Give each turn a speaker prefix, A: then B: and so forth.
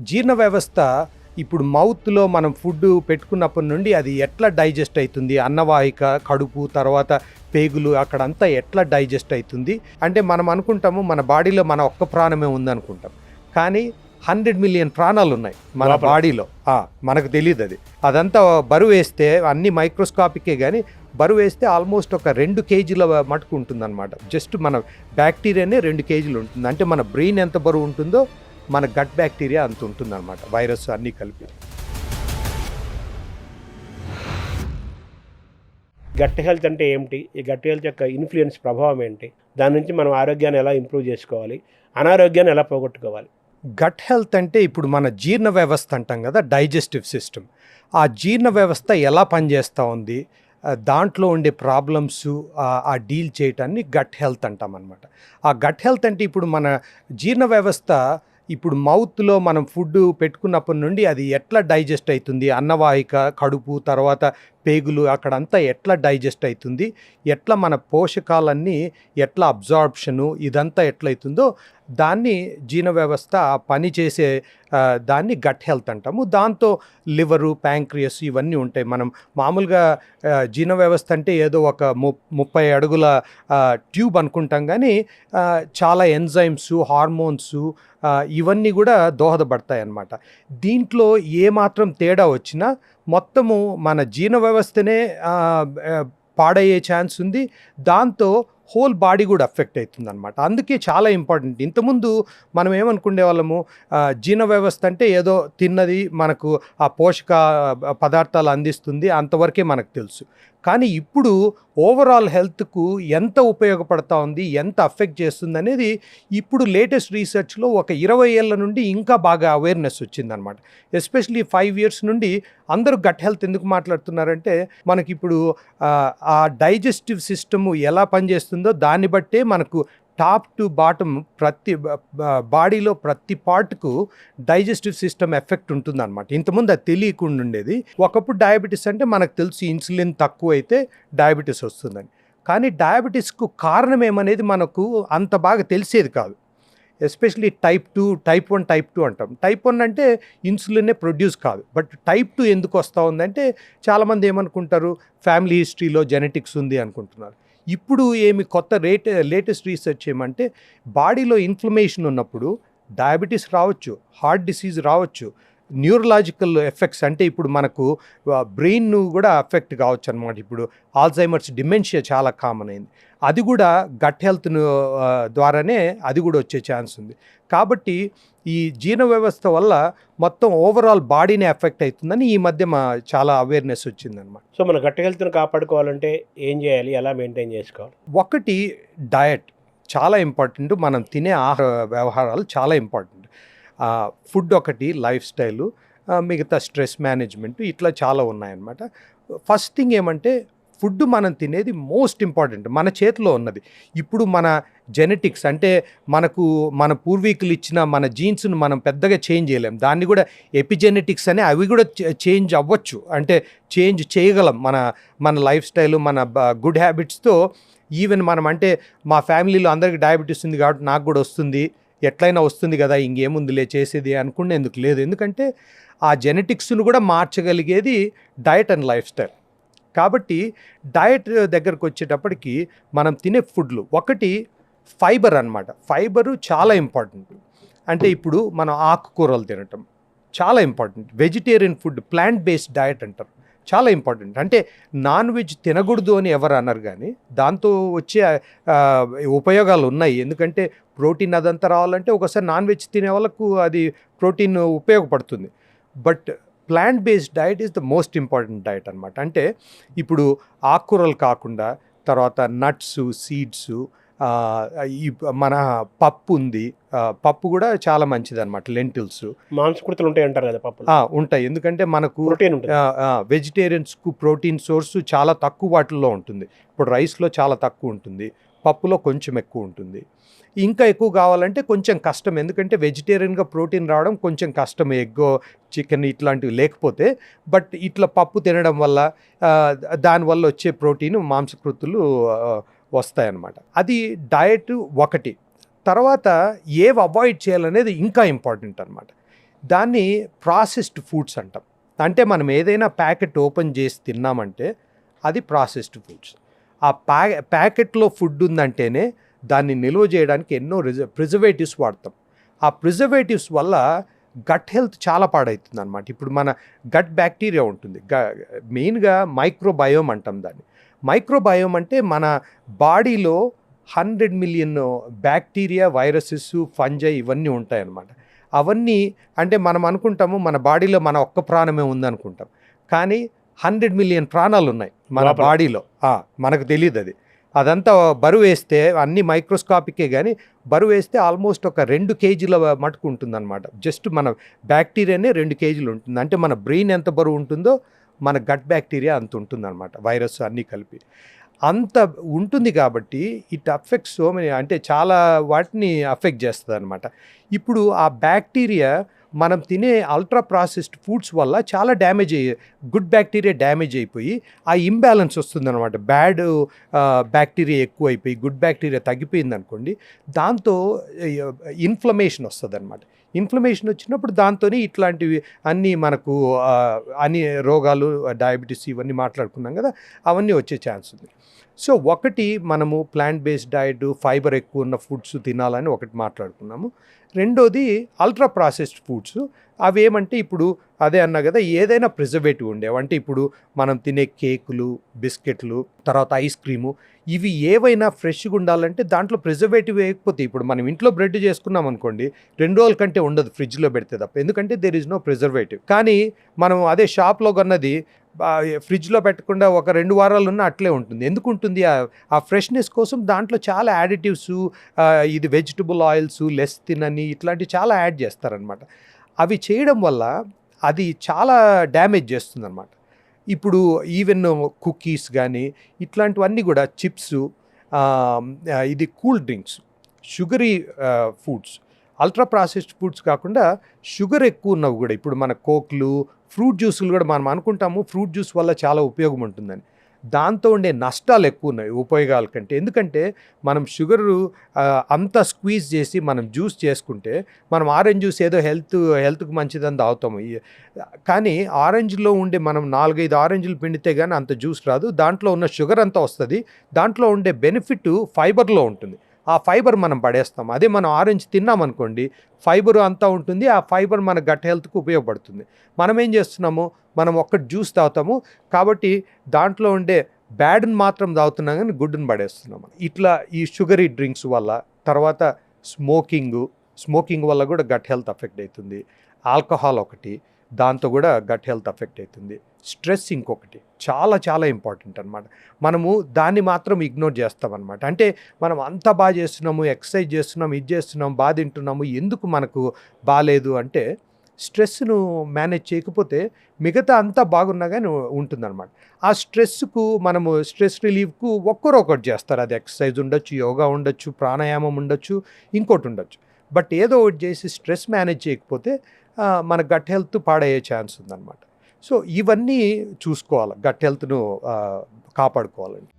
A: జీర్ణ వ్యవస్థ ఇప్పుడు మౌత్లో మనం ఫుడ్ పెట్టుకున్నప్పటి నుండి అది ఎట్లా డైజెస్ట్ అవుతుంది, అన్నవాహిక, కడుపు, తర్వాత పేగులు, అక్కడంతా ఎట్లా డైజెస్ట్ అవుతుంది అంటే మనం అనుకుంటాము మన బాడీలో మన ఒక్క ప్రాణమే ఉందనుకుంటాం. కానీ 100 మిలియన్ ప్రాణాలు ఉన్నాయి మన బాడీలో. మనకు తెలియదు అది. అదంతా బరువు వేస్తే అన్ని మైక్రోస్కాపికే, కానీ బరువు వేస్తే ఆల్మోస్ట్ ఒక 2 కేజీల మటుకు ఉంటుందన్నమాట. జస్ట్ మన బ్యాక్టీరియానే 2 కేజీలు ఉంటుంది. అంటే మన బ్రెయిన్ ఎంత బరువు ఉంటుందో మన గట్ బ్యాక్టీరియా అంత ఉంటుందన్నమాట, వైరస్ అన్నీ కలిపి.
B: గట్ హెల్త్ అంటే ఏమిటి? ఈ గట్ హెల్త్ యొక్క ఇన్ఫ్లుయెన్స్ ప్రభావం ఏంటి? దాని నుంచి మనం ఆరోగ్యాన్ని ఎలా ఇంప్రూవ్ చేసుకోవాలి, అనారోగ్యాన్ని ఎలా పోగొట్టుకోవాలి?
A: గట్ హెల్త్ అంటే ఇప్పుడు మన జీర్ణ వ్యవస్థ అంటాం కదా, డైజెస్టివ్ సిస్టమ్. ఆ జీర్ణ వ్యవస్థ ఎలా పనిచేస్తూ ఉంది, దాంట్లో ఉండే ప్రాబ్లమ్స్ ఆ డీల్ చేయటాన్ని గట్ హెల్త్ అంటాం అనమాట. ఆ గట్ హెల్త్ అంటే ఇప్పుడు మన జీర్ణ వ్యవస్థ ఇప్పుడు మౌత్లో మనం ఫుడ్ పెట్టుకున్నప్పటి నుండి అది ఎట్లా డైజెస్ట్ అవుతుంది, అన్నవాహిక, కడుపు, తర్వాత పేగులు, అక్కడంతా ఎట్లా డైజెస్ట్ అవుతుంది, ఎట్లా మన పోషకాలన్నీ ఎట్లా అబ్జార్ప్షను ఇదంతా ఎట్లయితుందో దాన్ని జీర్ణ వ్యవస్థ పని చేసే దాన్ని గట్ హెల్త్ అంటాము. దాంతో లివరు, ప్యాంక్రియస్ ఇవన్నీ ఉంటాయి. మనం మామూలుగా జీర్ణ వ్యవస్థ అంటే ఏదో ఒక 30 అడుగుల ట్యూబ్ అనుకుంటాం, కానీ చాలా ఎంజైమ్స్, హార్మోన్స్ ఇవన్నీ కూడా దోహదపడతాయి అన్నమాట. దీంట్లో ఏమాత్రం తేడా వచ్చినా మొత్తము మన జీర్ణ వ్యవస్థనే పాడయ్యే ఛాన్స్ ఉంది. దాంతో హోల్ బాడీ కూడా అఫెక్ట్ అవుతుంది అనమాట. అందుకే చాలా ఇంపార్టెంట్. ఇంతకుముందు మనం ఏమనుకునే వాళ్ళము, జీర్ణ వ్యవస్థ అంటే ఏదో తిన్నది మనకు ఆ పోషక పదార్థాలు అందిస్తుంది, అంతవరకే మనకు తెలుసు. కానీ ఇప్పుడు ఓవరాల్ హెల్త్కు ఎంత ఉపయోగపడతా ఉంది, ఎంత అఫెక్ట్ చేస్తుంది అనేది ఇప్పుడు లేటెస్ట్ రీసెర్చ్లో ఒక 20 ఏళ్ళ నుండి ఇంకా బాగా అవేర్నెస్ వచ్చిందనమాట. ఎస్పెషలీ 5 ఇయర్స్ నుండి అందరూ గట్ హెల్త్ ఎందుకు మాట్లాడుతున్నారంటే మనకి ఇప్పుడు ఆ డైజెస్టివ్ సిస్టము ఎలా పనిచేస్తుందో దాన్ని బట్టే మనకు టాప్ టు బాటమ్ ప్రతి బాడీలో ప్రతి పార్ట్కు డైజెస్టివ్ సిస్టమ్ ఎఫెక్ట్ ఉంటుందన్నమాట. ఇంతకుముందు అది తెలియకుండా ఉండేది. ఒకప్పుడు డయాబెటీస్ అంటే మనకు తెలుసు ఇన్సులిన్ తక్కువ అయితే డయాబెటీస్ వస్తుందని. కానీ డయాబెటీస్కు కారణం ఏమనేది మనకు అంత బాగా తెలిసేది కాదు. ఎస్పెషలీ టైప్ 2, టైప్ 1, టైప్ 2 అంటాం. టైప్ 1 అంటే ఇన్సులిన్నే ప్రొడ్యూస్ కాదు. బట్ టైప్ 2 ఎందుకు వస్తూ ఉందంటే చాలామంది ఏమనుకుంటారు, ఫ్యామిలీ హిస్టరీలో జెనెటిక్స్ ఉంది అనుకుంటున్నారు. ఇప్పుడు కొత్త లేటెస్ట్ రీసెర్చ్ ఏమంటే బాడీలో ఇన్ఫ్లమేషన్ ఉన్నప్పుడు డయాబెటీస్ రావచ్చు, హార్ట్ డిసీజ్ రావచ్చు, న్యూరలాజికల్ ఎఫెక్ట్స్ అంటే ఇప్పుడు మనకు బ్రెయిన్ కూడా ఎఫెక్ట్ కావచ్చు అనమాట. ఇప్పుడు ఆల్జైమర్స్, డిమెన్షియా చాలా కామన్ అయింది. అది కూడా గట్ హెల్త్ ద్వారానే అది కూడా వచ్చే ఛాన్స్ ఉంది. కాబట్టి ఈ జీర్ణ వ్యవస్థ వల్ల మొత్తం ఓవరాల్ బాడీనే ఎఫెక్ట్ అవుతుందని ఈ మధ్య చాలా అవేర్నెస్ వచ్చిందనమాట.
B: సో మన గట్ హెల్త్ని కాపాడుకోవాలంటే ఏం చేయాలి, ఎలా మెయింటైన్ చేసుకోవాలి?
A: ఒకటి డయట్ చాలా ఇంపార్టెంట్. మనం తినే ఆహార వ్యవహారాలు చాలా ఇంపార్టెంట్. ఫుడ్ ఒకటి, లైఫ్ స్టైలు, మిగతా స్ట్రెస్ మేనేజ్మెంట్, ఇట్లా చాలా ఉన్నాయన్నమాట. ఫస్ట్ థింగ్ ఏమంటే ఫుడ్ మనం తినేది మోస్ట్ ఇంపార్టెంట్, మన చేతిలో ఉన్నది. ఇప్పుడు మన జెనెటిక్స్ అంటే మనకు మన పూర్వీకులు ఇచ్చిన మన జీన్స్ను మనం పెద్దగా చేంజ్ చేయలేం. దాన్ని కూడా ఎపిజెనెటిక్స్ అని అవి కూడా చేంజ్ అవ్వచ్చు, అంటే చేంజ్ చేయగలం మన లైఫ్ స్టైలు, మన గుడ్ హ్యాబిట్స్తో. ఈవెన్ మనం అంటే మా ఫ్యామిలీలో అందరికీ డయాబెటీస్ ఉంది కాబట్టి నాకు కూడా వస్తుంది, ఎట్లయినా వస్తుంది కదా, ఇంకేముందిలే చేసేది అనుకునేందుకు లేదు. ఎందుకంటే ఆ జెనెటిక్స్ను కూడా మార్చగలిగేది డయట్ అండ్ లైఫ్ స్టైల్. కాబట్టి డయట్ దగ్గరకు వచ్చేటప్పటికి మనం తినే ఫుడ్లు ఒకటి ఫైబర్ అన్నమాట. ఫైబరు చాలా ఇంపార్టెంట్. అంటే ఇప్పుడు మనం ఆకుకూరలు తినటం చాలా important. Vegetarian food, plant based diet అంటారు, చాలా ఇంపార్టెంట్. అంటే నాన్ వెజ్ తినకూడదు అని ఎవరు అన్నారు, కానీ దాంతో వచ్చే ఉపయోగాలు ఉన్నాయి. ఎందుకంటే ప్రోటీన్ అదంతా రావాలంటే ఒకసారి నాన్ వెజ్ తినే వాళ్ళకు అది ప్రోటీన్ ఉపయోగపడుతుంది. But plant based diet is the most important diet అనమాట. అంటే ఇప్పుడు ఆకుకూరలు కాకుండా తర్వాత నట్స్, సీడ్స్, ఈ మన పప్పు ఉంది, పప్పు కూడా చాలా మంచిది అనమాట. లెంటిల్స్,
B: మాంసకృతులు ఉంటాయి అంటారు కదా పప్పు.
A: ఉంటాయి. ఎందుకంటే మనకు
B: ప్రోటీన్ ఉంటుంది.
A: వెజిటేరియన్స్కు ప్రోటీన్ సోర్స్ చాలా తక్కువ వాటిల్లో ఉంటుంది. ఇప్పుడు రైస్లో చాలా తక్కువ ఉంటుంది, పప్పులో కొంచెం ఎక్కువ ఉంటుంది. ఇంకా ఎక్కువ కావాలంటే కొంచెం కష్టం, ఎందుకంటే వెజిటేరియన్గా ప్రోటీన్ రావడం కొంచెం కష్టం, ఎగ్గో, చికెన్ ఇట్లాంటివి లేకపోతే. బట్ ఇట్లా పప్పు తినడం వల్ల దానివల్ల వచ్చే ప్రోటీన్, మాంసకృతులు వస్తాయన్నమాట. అది డయట్ ఒకటి. తర్వాత ఏవి అవాయిడ్ చేయాలనేది ఇంకా ఇంపార్టెంట్ అనమాట. దాన్ని ప్రాసెస్డ్ ఫుడ్స్ అంటాం. అంటే మనం ఏదైనా ప్యాకెట్ ఓపెన్ చేసి తిన్నామంటే అది ప్రాసెస్డ్ ఫుడ్స్. ఆ ప్యాకెట్లో ఫుడ్ ఉందంటేనే దాన్ని నిల్వ చేయడానికి ఎన్నో ప్రిజర్వేటివ్స్ వాడతాం. ఆ ప్రిజర్వేటివ్స్ వల్ల గట్ హెల్త్ చాలా పాడవుతుంది అనమాట. ఇప్పుడు మన గట్ బ్యాక్టీరియా ఉంటుంది, మెయిన్గా మైక్రోబయోమ్ అంటాం దాన్ని. మైక్రోబయోమ్ అంటే మన బాడీలో 100 మిలియన్ బ్యాక్టీరియా, వైరసెస్, ఫంజై ఇవన్నీ ఉంటాయన్నమాట. అవన్నీ అంటే మనం అనుకుంటాము మన బాడీలో మన ఒక్క ప్రాణమే ఉందనుకుంటాం, కానీ 100 మిలియన్ ప్రాణాలు ఉన్నాయి మన
B: లోపల.
A: బాడీలో. మనకు తెలియదు అది. అదంతా బరువు వేస్తే అన్ని మైక్రోస్కాపికే, కానీ బరువు వేస్తే ఆల్మోస్ట్ ఒక 2 కేజీల మటుకు ఉంటుందన్నమాట. జస్ట్ మన బ్యాక్టీరియానే 2 కేజీలు ఉంటుంది. అంటే మన బ్రెయిన్ ఎంత బరువు ఉంటుందో మన గట్ బ్యాక్టీరియా అంత ఉంటుందన్నమాట, వైరస్ అన్నీ కలిపి అంత ఉంటుంది. కాబట్టి ఇట్ అఫెక్ట్స్ సో మెనీ, అంటే చాలా వాటిని అఫెక్ట్ చేస్తుంది అనమాట. ఇప్పుడు ఆ బ్యాక్టీరియా మనం తినే అల్ట్రా ప్రాసెస్డ్ ఫుడ్స్ వల్ల చాలా డ్యామేజ్ గుడ్ బ్యాక్టీరియా డ్యామేజ్ అయిపోయి ఆ ఇంబ్యాలెన్స్ వస్తుందన్నమాట. బ్యాడ్ బ్యాక్టీరియా ఎక్కువైపోయి గుడ్ బ్యాక్టీరియా తగ్గిపోయింది అనుకోండి, దాంతో ఇన్ఫ్లమేషన్ వస్తుంది అనమాట. ఇన్ఫ్లమేషన్ వచ్చినప్పుడు దాంతో ఇట్లాంటివి అన్నీ మనకు అన్ని రోగాలు, డయాబెటీస్ ఇవన్నీ మాట్లాడుకున్నాం కదా, అవన్నీ వచ్చే ఛాన్స్ ఉంది. సో ఒకటి మనము ప్లాంట్ బేస్డ్ డయట్, ఫైబర్ ఎక్కువ ఉన్న ఫుడ్స్ తినాలని ఒకటి మాట్లాడుకున్నాము. రెండోది అల్ట్రా ప్రాసెస్డ్ ఫుడ్స్. అవి ఏమంటే ఇప్పుడు అదే అన్నా కదా, ఏదైనా ప్రిజర్వేటివ్ ఉండేవి. అంటే ఇప్పుడు మనం తినే కేకులు, బిస్కెట్లు, తర్వాత ఐస్ క్రీము, ఇవి ఏవైనా ఫ్రెష్గా ఉండాలంటే దాంట్లో ప్రిజర్వేటివ్ వేయకపోతే, ఇప్పుడు మనం ఇంట్లో బ్రెడ్ చేసుకున్నాం అనుకోండి, 2 రోజుల కంటే ఉండదు ఫ్రిడ్జ్లో పెడితే తప్ప, ఎందుకంటే దేర్ ఈజ్ నో ప్రిజర్వేటివ్. కానీ మనం అదే షాప్లో కొన్నది ఫ్రిడ్జ్లో పెట్టకుండా ఒక 2 వారాలు ఉన్న అట్లే ఉంటుంది. ఎందుకు ఉంటుంది? ఆ ఫ్రెష్నెస్ కోసం దాంట్లో చాలా యాడిటివ్స్, ఇది వెజిటబుల్ ఆయిల్స్, లెస్ తినని ఇట్లాంటివి చాలా యాడ్ చేస్తారనమాట. అవి చేయడం వల్ల అది చాలా డ్యామేజ్ చేస్తుందన్నమాట. ఇప్పుడు ఈవెన్ కుకీస్ కానీ ఇట్లాంటివన్నీ కూడా, చిప్స్, ఇది cool drinks, sugary foods, ultra processed foods కాకుండా షుగర్ ఎక్కువ ఉన్నవి కూడా, ఇప్పుడు మన కోక్లు, ఫ్రూట్ జ్యూసులు కూడా మనం అనుకుంటాము ఫ్రూట్ జ్యూస్ వల్ల చాలా ఉపయోగం ఉంటుందని. దాంతో ఉండే నష్టాలు ఎక్కువ ఉన్నాయి ఉపయోగాల కంటే. ఎందుకంటే మనం షుగరు అంతా స్క్వీజ్ చేసి మనం జ్యూస్ చేసుకుంటే, మనం ఆరెంజ్ జ్యూస్ ఏదో హెల్త్కి మంచిదని తాగుతాము, కానీ ఆరెంజ్లో ఉండే మనం 4-5 ఆరెంజ్లు పిండితే కానీ అంత జ్యూస్ రాదు. దాంట్లో ఉన్న షుగర్ అంతా వస్తుంది, దాంట్లో ఉండే బెనిఫిట్ ఫైబర్లో ఉంటుంది. ఆ ఫైబర్ మనం పడేస్తాం. అదే మనం ఆరెంజ్ తిన్నామనుకోండి, ఫైబర్ అంతా ఉంటుంది, ఆ ఫైబర్ మన గట్ హెల్త్కి ఉపయోగపడుతుంది. మనం ఏం చేస్తున్నాము, మనం ఒక్కటి జ్యూస్ తాగుతాము కాబట్టి దాంట్లో ఉండే బ్యాడ్ని మాత్రం తాగుతున్నాం కానీ గుడ్ని పడేస్తున్నాము. ఇట్లా ఈ షుగరీ డ్రింక్స్ వల్ల, తర్వాత స్మోకింగ్ వల్ల కూడా గట్ హెల్త్ అఫెక్ట్ అవుతుంది. ఆల్కహాల్ ఒకటి, దాంతో కూడా గట్ హెల్త్ అఫెక్ట్ అవుతుంది. స్ట్రెస్ ఇంకొకటి చాలా చాలా ఇంపార్టెంట్ అనమాట. మనము దాన్ని మాత్రం ఇగ్నోర్ చేస్తామన్నమాట. అంటే మనం అంతా బాగా చేస్తున్నాము, ఎక్సర్సైజ్ చేస్తున్నాము, ఇది చేస్తున్నాము, బాగా తింటున్నాము, ఎందుకు మనకు బాగాలేదు అంటే స్ట్రెస్ను మేనేజ్ చేయకపోతే మిగతా అంతా బాగున్నా కానీ ఉంటుందన్నమాట. ఆ స్ట్రెస్కు మనము స్ట్రెస్ రిలీఫ్కు ఒక్కరొకటి చేస్తారు. అది ఎక్సర్సైజ్ ఉండొచ్చు, యోగా ఉండొచ్చు, ప్రాణాయామం ఉండొచ్చు, ఇంకోటి ఉండొచ్చు. బట్ ఏదో ఒకటి చేసి స్ట్రెస్ మేనేజ్ చేయకపోతే మన గట్ హెల్త్ పాడయ్యే ఛాన్స్ ఉందన్నమాట. సో ఇవన్నీ చూసుకోవాలి, గట్ హెల్త్ను కాపాడుకోవాలండి.